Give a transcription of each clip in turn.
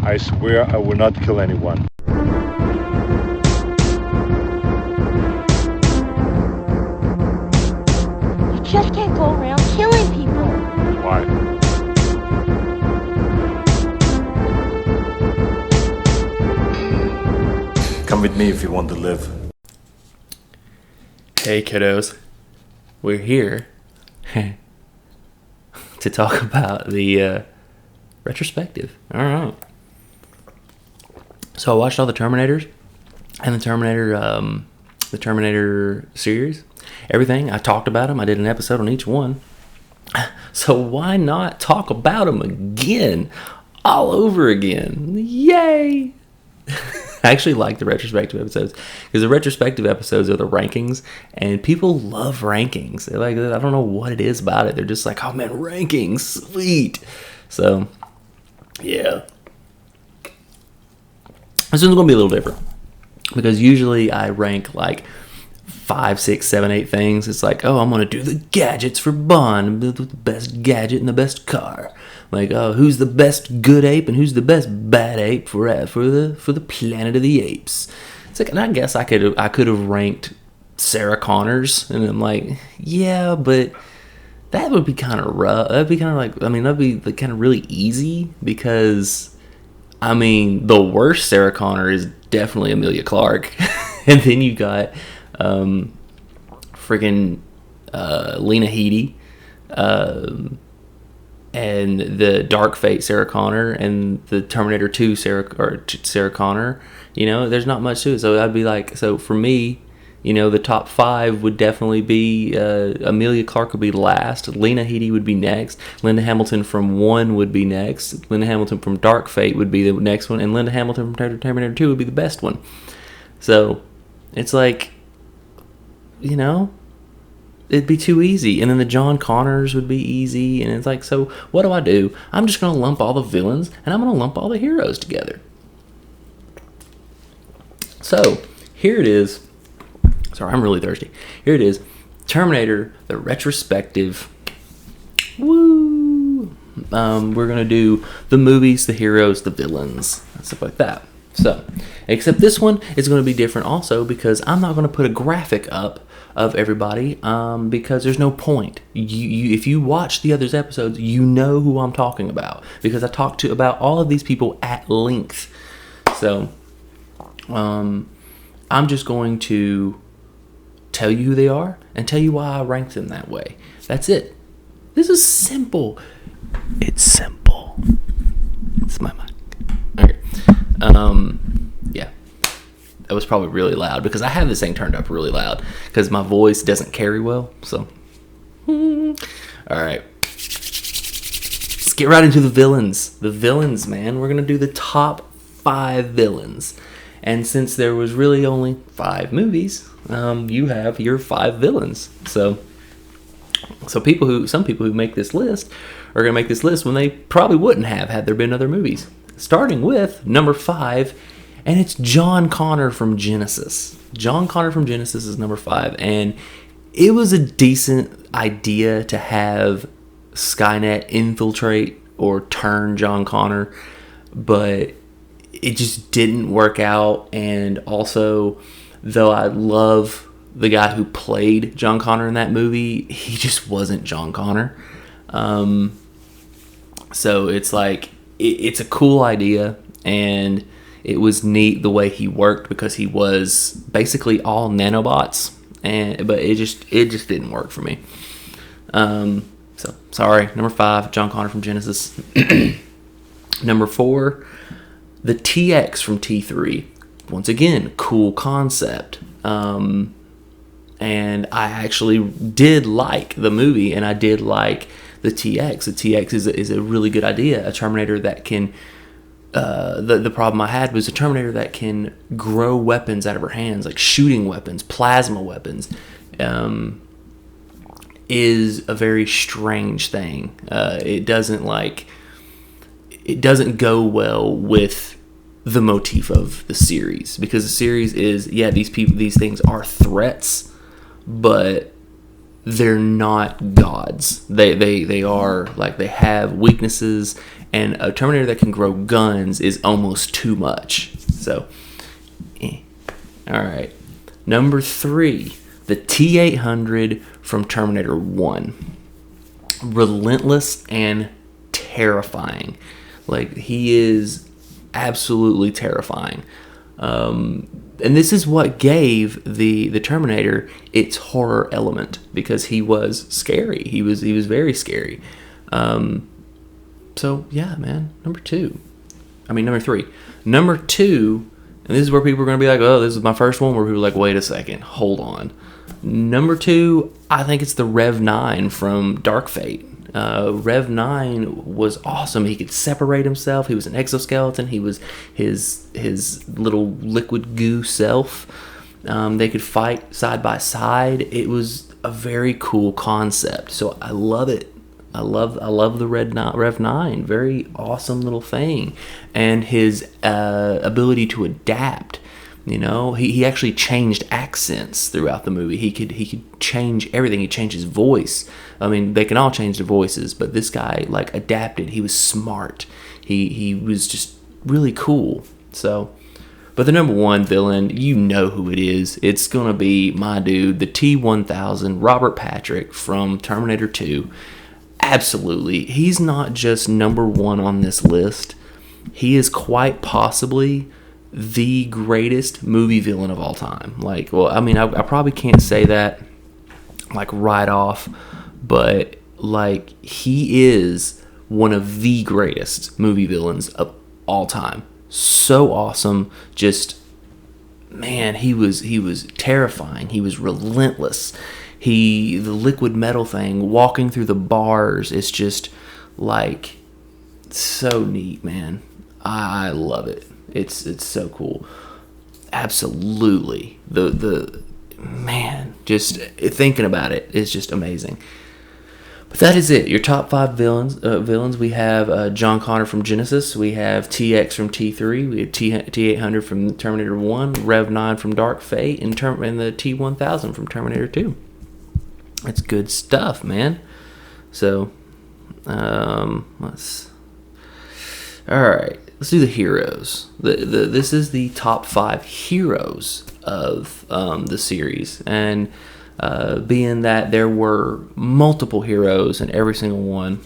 I swear I will not kill anyone. You just can't go around killing people. Why? Come with me if you want to live. Hey kiddos, we're here to talk about the retrospective. Alright. So I watched all the Terminators and the Terminator series. Everything. I talked about them. I did an episode on each one. So why not talk about them again? All over again. Yay! I actually like the retrospective episodes because the retrospective episodes are the rankings, and people love rankings. They're like, I don't know what it is about it. They're just like, oh man, rankings, sweet. So, yeah. This one's going to be a little different because usually I rank like 5, 6, 7, 8 things. It's like, oh, I'm going to do the gadgets for Bond, the best gadget and the best car. Like, oh, who's the best good ape and who's the best bad ape for the Planet of the Apes? It's like, and I guess I could have ranked Sarah Connor's, and I'm like, yeah, but that would be kind of rough. That'd be kind of like, I mean, that'd be like kind of really easy because, I mean, the worst Sarah Connor is definitely Emilia Clarke, and then you got freaking Lena Headey. And the Dark Fate Sarah Connor and the Terminator 2 Sarah Connor, you know, there's not much to it. So I'd be like, so for me, you know, the top 5 would definitely be Emilia Clarke would be last, Lena Headey would be next, Linda Hamilton from 1 would be next, Linda Hamilton from Dark Fate would be the next one, and Linda Hamilton from Terminator 2 would be the best one. So it's like, you know, it'd be too easy. And then the John Connors would be easy. And it's like, so what do? I'm just going to lump all the villains and I'm going to lump all the heroes together. So here it is. Sorry, I'm really thirsty. Here it is. Terminator, the retrospective. Woo! We're going to do the movies, the heroes, the villains, and stuff like that. So, except this one is going to be different also because I'm not going to put a graphic up of everybody because there's no point. You if you watch the other episodes, you know who I'm talking about because I talked about all of these people at length. So, I'm just going to tell you who they are and tell you why I ranked them that way. That's it. This is simple. It's simple. It's my mic. Okay. Yeah, that was probably really loud because I have this thing turned up really loud because my voice doesn't carry well. So, all right, let's get right into the villains. The villains, man. We're gonna do the top 5 villains, and since there was really only 5 movies, you have your 5 villains. So some people who make this list are gonna make this list when they probably wouldn't have had there been other movies. Starting with number 5, and it's John Connor from Genesis. John Connor from Genesis is number 5, and it was a decent idea to have Skynet infiltrate or turn John Connor, but it just didn't work out. And also, though I love the guy who played John Connor in that movie, he just wasn't John Connor. So it's like, it's a cool idea, and it was neat the way he worked because he was basically all nanobots, but it just didn't work for me. So sorry. Number 5, John Connor from Genesis. Number 4, the TX from T3. Once again, cool concept. And I actually did like the movie, and I did like the TX. The TX is a really good idea. A Terminator that can... the problem I had was a Terminator that can grow weapons out of her hands, like shooting weapons, plasma weapons, is a very strange thing. It doesn't go well with the motif of the series, because the series is, yeah, these things are threats, but they're not gods. They are like, they have weaknesses, and a Terminator that can grow guns is almost too much. So, all right. Number 3, the T-800 from Terminator 1. Relentless and terrifying. Like, he is absolutely terrifying. And this is what gave the Terminator its horror element, because he was scary. He was very scary. So yeah, man. Number 3. Number 2, and this is where people are going to be like, oh, this is my first one, where people are like, wait a second, hold on. Number 2, I think it's the Rev 9 from Dark Fate. Rev 9 was awesome. He could separate himself. He was an exoskeleton. He was his little liquid goo self. They could fight side by side. It was a very cool concept. So I love it. I love the Rev 9. Very awesome little thing. And his ability to adapt. You know, he actually changed accents throughout the movie. He could change everything. He changed his voice. I mean, they can all change their voices, but this guy like adapted. He was smart. He was just really cool. So, but the number 1 villain, you know who it is. It's gonna be my dude, the T-1000, Robert Patrick from Terminator 2. Absolutely, he's not just number 1 on this list. He is quite possibly the greatest movie villain of all time. Like, well, I mean, I probably can't say that like right off, but like, he is one of the greatest movie villains of all time. So awesome. Just, man, he was terrifying. He was relentless. The liquid metal thing, walking through the bars, is just like so neat, man. I love it. It's so cool. Absolutely. The man, just thinking about it is just amazing. But that is it. Your top 5 villains. We have John Connor from Genesis. We have TX from T3. We have T-800 from Terminator 1. Rev 9 from Dark Fate. And the T-1000 from Terminator 2. That's good stuff, man. So, let's do the heroes. This is the top 5 heroes of the series, and being that there were multiple heroes in every single one,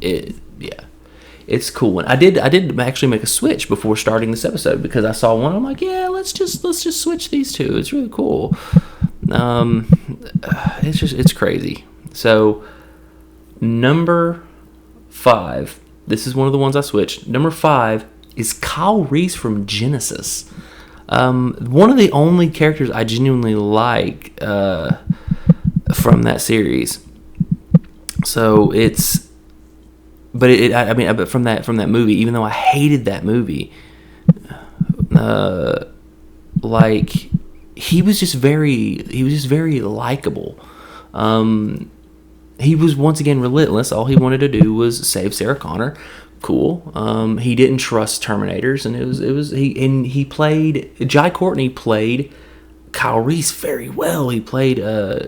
it's cool. And I did actually make a switch before starting this episode, because I saw one. I'm like, yeah, let's just switch these two. It's really cool. It's crazy. So number 5. This is one of the ones I switched. Number 5 is Kyle Reese from Genesis. One of the only characters I genuinely like from that series. So but from that movie, even though I hated that movie, like, he was just very likable. He was once again relentless. All he wanted to do was save Sarah Connor. Cool. He didn't trust Terminators, and he played, Jai Courtney played Kyle Reese very well. He plays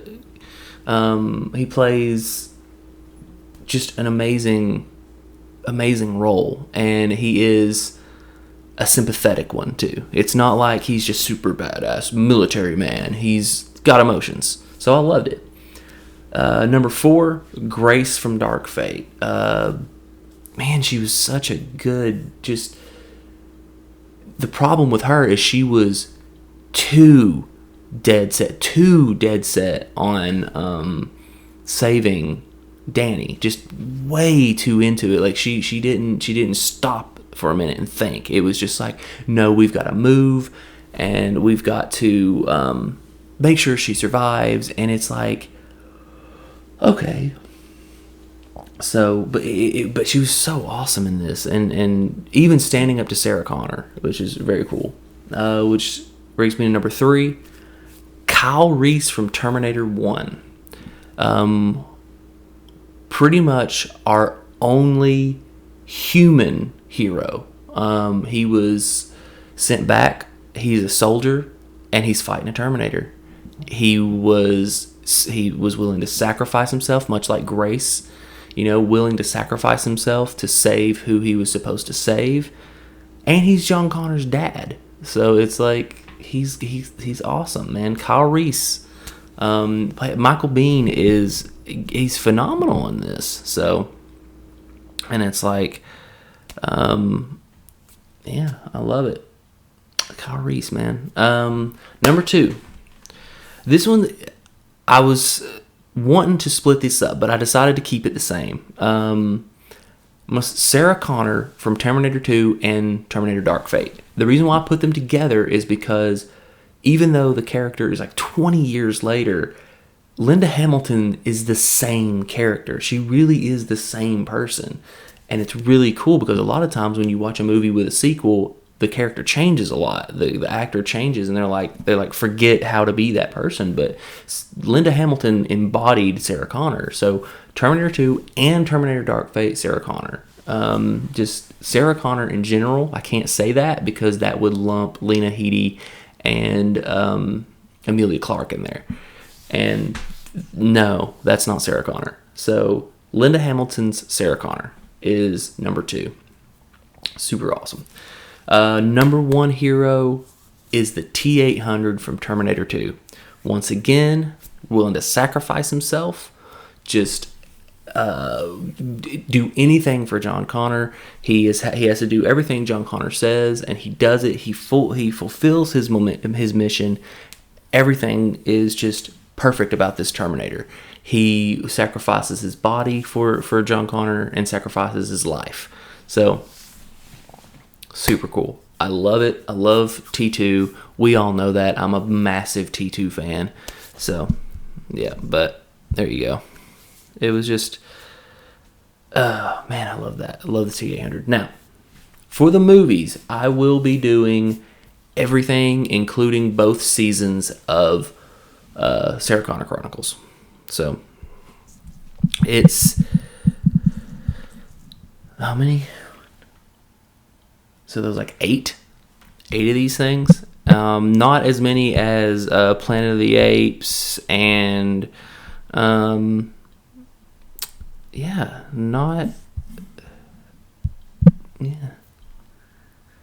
just an amazing role, and he is a sympathetic one too. It's not like he's just super badass military man. He's got emotions, so I loved it. Number 4, Grace from Dark Fate. Man, she was such a good, just, the problem with her is she was too dead set on saving Danny. Just way too into it. Like, she didn't stop for a minute and think. It was just like, no, we've got to move, and we've got to make sure she survives. And it's like, okay. So, but she was so awesome in this, and even standing up to Sarah Connor, which is very cool. Which brings me to number 3, Kyle Reese from Terminator 1. Pretty much our only human hero. He was sent back. He's a soldier, and he's fighting a Terminator. He was he was willing to sacrifice himself, much like Grace, willing to sacrifice himself to save who he was supposed to save. And he's John Connor's dad, so it's like he's awesome, man. Kyle Reese, Michael Biehn he's phenomenal in this. So, and it's like, yeah, I love it. Kyle Reese, man. Number 2. This one, I was wanting to split this up, but I decided to keep it the same. Sarah Connor from Terminator 2 and Terminator Dark Fate. The reason why I put them together is because even though the character is like 20 years later, Linda Hamilton is the same character. She really is the same person. And it's really cool because a lot of times when you watch a movie with a sequel, the character changes a lot. The actor changes, and they're like forget how to be that person. But Linda Hamilton embodied Sarah Connor. So Terminator 2 and Terminator Dark Fate, Sarah Connor. Just Sarah Connor in general. I can't say that because that would lump Lena Headey and Emilia Clarke in there. And no, that's not Sarah Connor. So Linda Hamilton's Sarah Connor is number 2. Super awesome. Number 1 hero is the T-800 from Terminator 2. Once again, willing to sacrifice himself, just do anything for John Connor. He has to do everything John Connor says, and he does it. He fulfills his mission. Everything is just perfect about this Terminator. He sacrifices his body for John Connor and sacrifices his life. So super cool. I love it. I love T2. We all know that. I'm a massive T2 fan. So, yeah, but there you go. It was just, man, I love that. I love the T-800. Now, for the movies, I will be doing everything, including both seasons of Sarah Connor Chronicles. So, it's, how many? So there's like 8 of these things. Not as many as Planet of the Apes and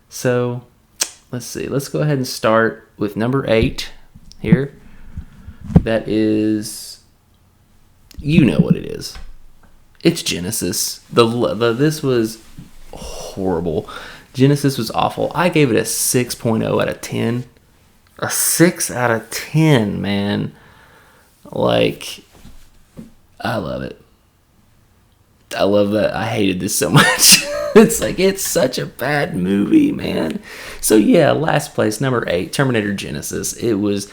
So let's see. Let's go ahead and start with number 8 here. That is, you know what it is. It's Genesis. This was horrible. Genesis was awful. I gave it a 6.0 out of 10. A 6 out of 10, man. Like, I love it. I love that. I hated this so much. It's such a bad movie, man. So yeah, last place, number 8, Terminator Genesis. It was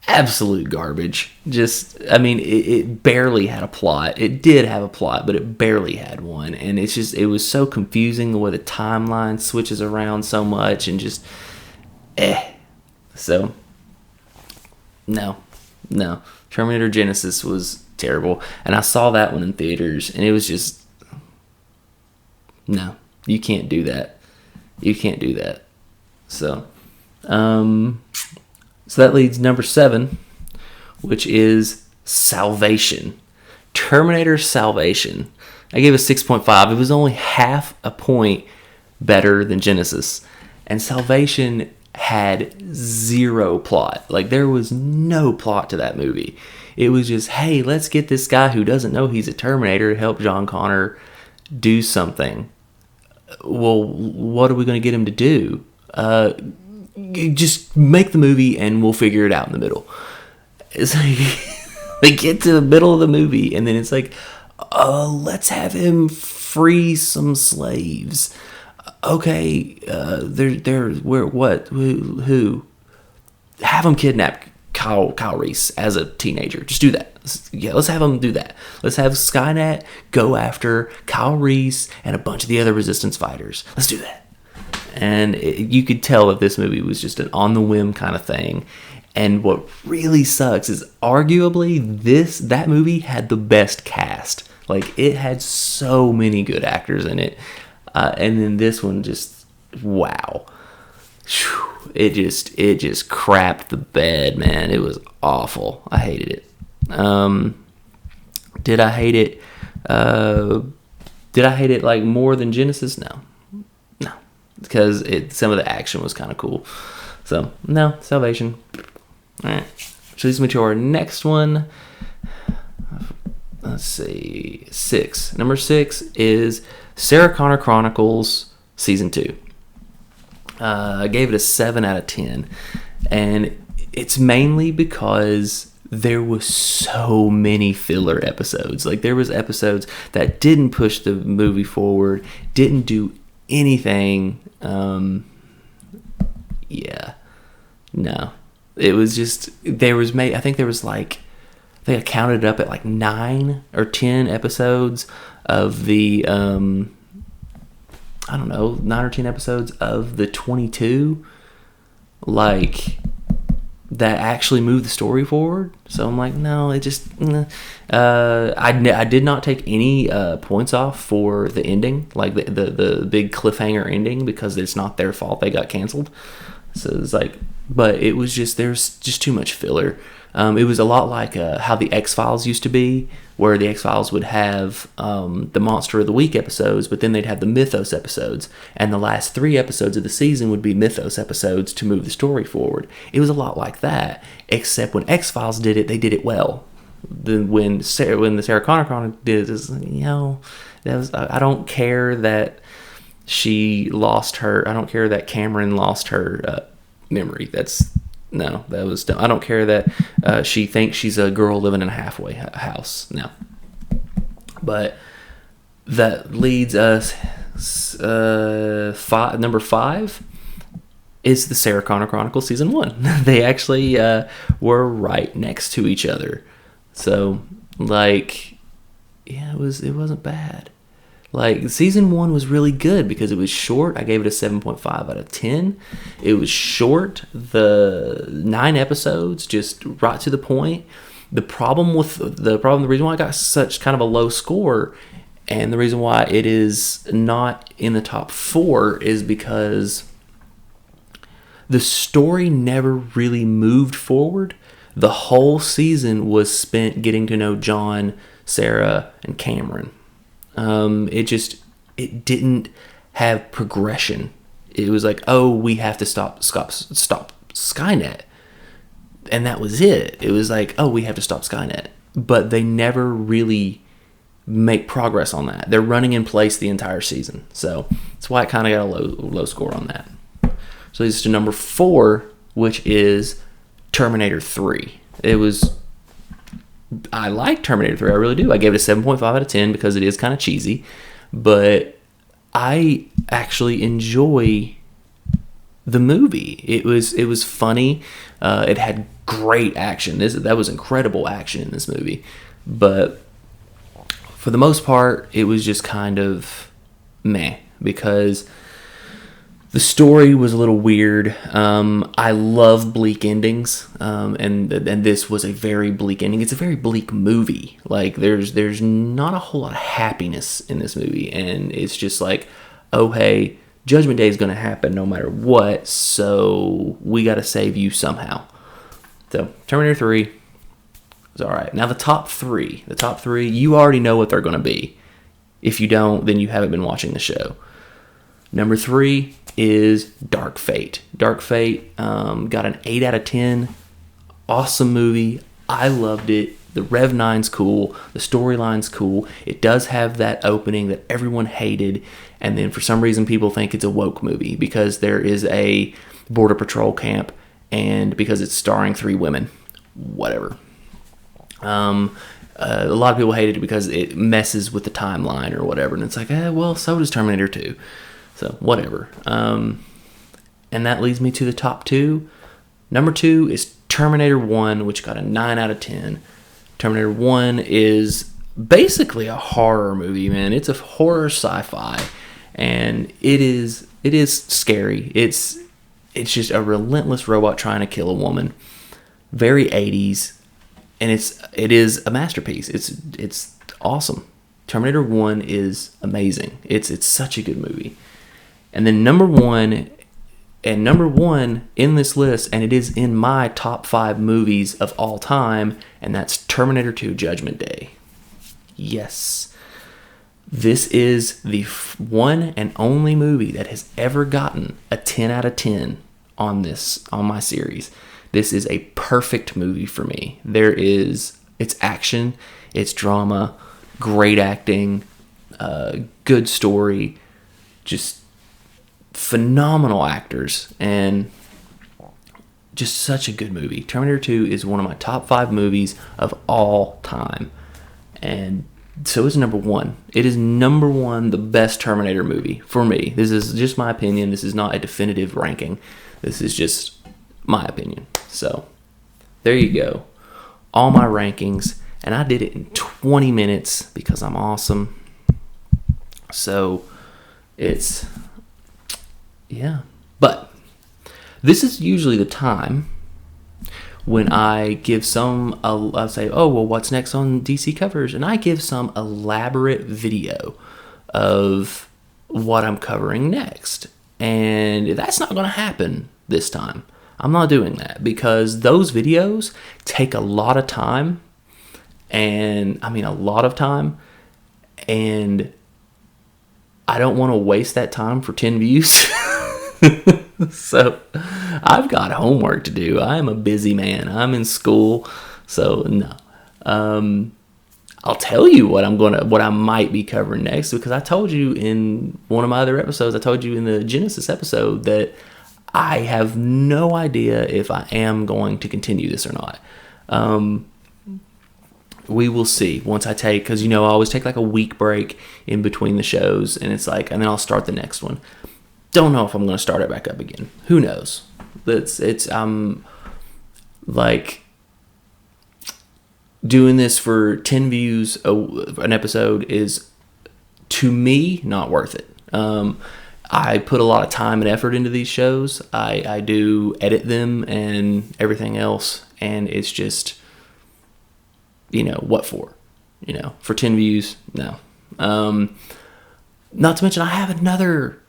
absolute garbage. It barely had a plot. It did have a plot, but it barely had one. And it was so confusing the way the timeline switches around so much and just, So, no. Terminator Genesis was terrible. And I saw that one in theaters, and it was just, no, you can't do that. You can't do that. So that leads number 7, which is Salvation. Terminator Salvation. I gave it 6.5. It was only half a point better than Genesis. And Salvation had 0 plot. Like, there was no plot to that movie. It was just, hey, let's get this guy who doesn't know he's a Terminator to help John Connor do something. Well, what are we going to get him to do? Just make the movie and we'll figure it out in the middle. It's like, they get to the middle of the movie and then it's like, let's have him free some slaves. Okay, who? Have him kidnap Kyle Reese as a teenager. Just do that. Yeah, let's have him do that. Let's have Skynet go after Kyle Reese and a bunch of the other Resistance fighters. Let's do that. And you could tell that this movie was just an on-the-whim kind of thing. And what really sucks is arguably that movie had the best cast. Like, it had so many good actors in it. And then this one just, wow. It just crapped the bed, man. It was awful. I hated it. Did I hate it? Did I hate it like more than Genesis? No, because some of the action was kind of cool. So no, Salvation. All right, which leads me to our next one. Let's see, 6. Number 6 is Sarah Connor Chronicles Season 2. I gave it a 7 out of 10, and it's mainly because there was so many filler episodes. Like, there was episodes that didn't push the movie forward, didn't do anything. No, it was just, I think I counted it up at like 9 or 10 episodes of the 9 or 10 episodes of the 22, like, that actually moved the story forward. So I'm like, no, it just, I did not take any points off for the ending, like the big cliffhanger ending, because it's not their fault they got canceled. So it's like, but it was just, there's just too much filler. It was a lot like how the X-Files used to be, where the X-Files would have the Monster of the Week episodes, but then they'd have the Mythos episodes, and the last 3 episodes of the season would be Mythos episodes to move the story forward. It was a lot like that, except when X-Files did it, they did it well. When the Sarah Connor Chronicle did it, I don't care that she lost her. I don't care that Cameron lost her memory. That was dumb. I don't care that she thinks she's a girl living in a halfway house. No. But that leads us, number 5 is the Sarah Connor Chronicles Season 1. They actually were right next to each other. So, like, yeah, it wasn't bad. Like, Season 1 was really good because it was short. I gave it a 7.5 out of 10. It was short. The 9 episodes, just right to the point. The reason why I got such kind of a low score, and the reason why it is not in the top 4, is because the story never really moved forward. The whole season was spent getting to know John, Sarah, and Cameron. It didn't have progression. It was like, oh, we have to stop Skynet. And that was it. It was like, oh, we have to stop Skynet. But they never really make progress on that. They're running in place the entire season. So that's why it kind of got a low score on that. So leads us to number 4, which is Terminator 3. I like Terminator 3, I really do. I gave it a 7.5 out of 10 because it is kind of cheesy, but I actually enjoy the movie. It was funny. It had great action. That was incredible action in this movie, but for the most part, it was just kind of meh, because the story was a little weird. I love bleak endings, and this was a very bleak ending. It's a very bleak movie. Like, there's not a whole lot of happiness in this movie, and it's just like, oh, hey, Judgment Day is going to happen no matter what, so we got to save you somehow. So Terminator 3 is all right. Now the top three, you already know what they're going to be. If you don't, then you haven't been watching the show. Number 3 is Dark Fate. Dark Fate got an 8 out of 10. Awesome movie. I loved it. The Rev Nine's cool. The storyline's cool. It does have that opening that everyone hated, and then for some reason people think it's a woke movie because there is a border patrol camp and because it's starring 3 women. Whatever. A lot of people hated it because it messes with the timeline or whatever, and it's like, well, so does Terminator 2. So, whatever. And that leads me to the top 2. Number 2 is Terminator 1, which got a 9 out of 10. Terminator 1 is basically a horror movie, man. It's a horror sci-fi, and it is scary. It's just a relentless robot trying to kill a woman. Very 80s, and it is a masterpiece. It's awesome. Terminator 1 is amazing. It's such a good movie. And then number 1, And number one in this list, and it is in my top 5 movies of all time, and that's Terminator 2 Judgment Day. Yes. This is the one and only movie that has ever gotten a 10 out of 10 on my series. This is a perfect movie for me. It's action, it's drama, great acting, good story, just phenomenal actors, and just such a good movie. Terminator 2 is one of my top 5 movies of all time, and so is number 1. It is number 1, the best Terminator movie for me. This is just my opinion. This is not a definitive ranking. This is just my opinion. So there you go, all my rankings, and I did it in 20 minutes because I'm awesome. So but this is usually the time when I give I'll say, oh, well, what's next on DC covers? And I give some elaborate video of what I'm covering next. And that's not going to happen this time. I'm not doing that because those videos take a lot of time. And I mean, a lot of time. And I don't want to waste that time for 10 views. So I've got homework to do. I am a busy man. I'm in school. So no. I'll tell you what I might be covering next, because I told you in one of my other episodes, I told you in the Genesis episode that I have no idea if I am going to continue this or not. We will see once I take, because I always take like a week break in between the shows, and it's like, and then I'll start the next one. Don't know if I'm going to start it back up again. Who knows? I'm like doing this for 10 views an episode is, to me, not worth it. I put a lot of time and effort into these shows. I do edit them and everything else, and it's just, what for? For 10 views? No. Not to mention, I have another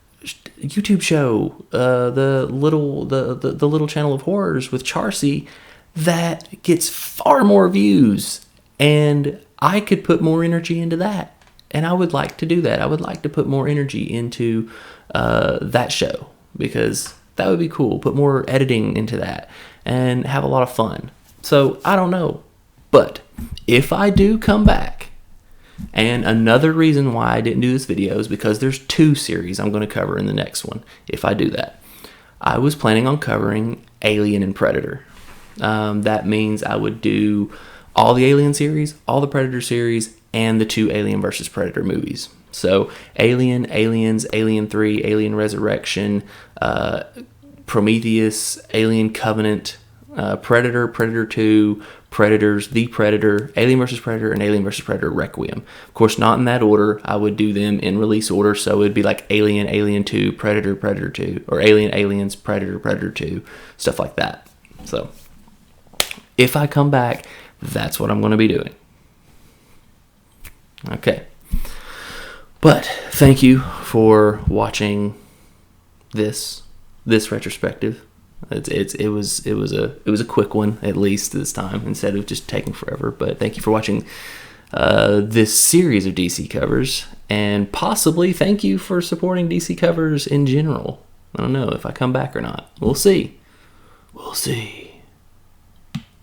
YouTube show, the little channel of horrors with Charcy, that gets far more views, and I could put more energy into that, and I would like to do that. I would like to put more energy into that show, because that would be cool. Put more editing into that and have a lot of fun. So I don't know, but if I do come back, and another reason why I didn't do this video is because there's 2 series I'm going to cover in the next one. If I do that, I was planning on covering Alien and Predator. That means I would do all the Alien series, all the Predator series, and the 2 Alien vs. Predator movies. So Alien, Aliens, Alien 3, Alien Resurrection, Prometheus, Alien Covenant, Predator, Predator 2, Predators, The Predator, Alien vs. Predator, and Alien vs. Predator Requiem. Of course, not in that order. I would do them in release order, so it'd be like Alien, Alien 2, Predator, Predator 2, or Alien, Aliens, Predator, Predator 2, stuff like that. So if I come back, that's what I'm going to be doing. Okay. But thank you for watching this retrospective. It was a quick one, at least this time, instead of just taking forever. But thank you for watching this series of DC covers, and possibly thank you for supporting DC covers in general. I don't know if I come back or not. We'll see.